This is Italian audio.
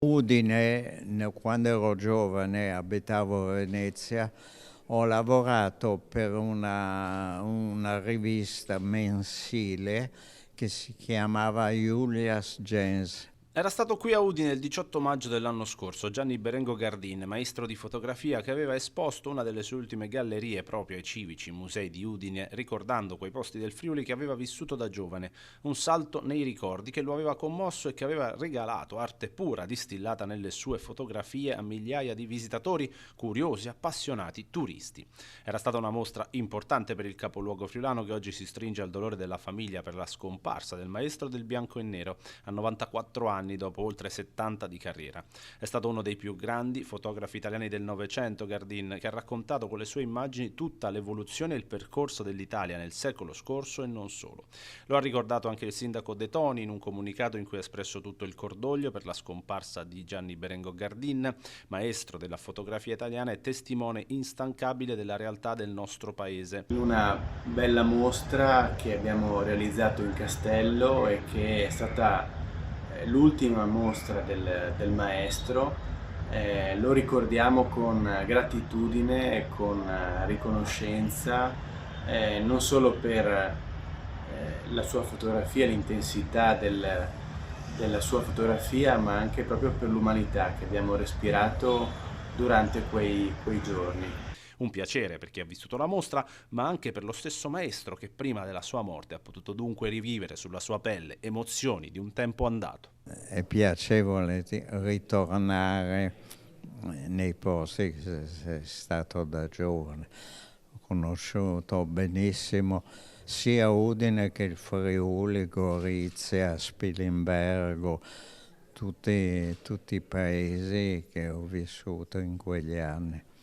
Udine, quando ero giovane, abitavo a Venezia, ho lavorato per una rivista mensile che si chiamava Julia's Jazz. Era stato qui a Udine il 18 maggio dell'anno scorso Gianni Berengo Gardin, maestro di fotografia che aveva esposto una delle sue ultime gallerie proprio ai civici musei di Udine, ricordando quei posti del Friuli che aveva vissuto da giovane, un salto nei ricordi che lo aveva commosso e che aveva regalato arte pura distillata nelle sue fotografie a migliaia di visitatori curiosi, appassionati, turisti. Era stata una mostra importante per il capoluogo friulano che oggi si stringe al dolore della famiglia per la scomparsa del maestro del bianco e nero a 94 anni dopo oltre 70 di carriera. È stato uno dei più grandi fotografi italiani del Novecento, Gardin, che ha raccontato con le sue immagini tutta l'evoluzione e il percorso dell'Italia nel secolo scorso e non solo. Lo ha ricordato anche il sindaco De Toni in un comunicato in cui ha espresso tutto il cordoglio per la scomparsa di Gianni Berengo Gardin, maestro della fotografia italiana e testimone instancabile della realtà del nostro paese. Una bella mostra che abbiamo realizzato in Castello e che è stata l'ultima mostra del maestro. Lo ricordiamo con gratitudine e con riconoscenza, non solo per la sua fotografia, l'intensità della sua fotografia, ma anche proprio per l'umanità che abbiamo respirato durante quei giorni. Un piacere per chi ha vissuto la mostra, ma anche per lo stesso maestro che prima della sua morte ha potuto dunque rivivere sulla sua pelle emozioni di un tempo andato. È piacevole ritornare nei posti che sei stato da giovane. Ho conosciuto benissimo sia Udine che il Friuli, Gorizia, Spilimbergo, tutti i paesi che ho vissuto in quegli anni.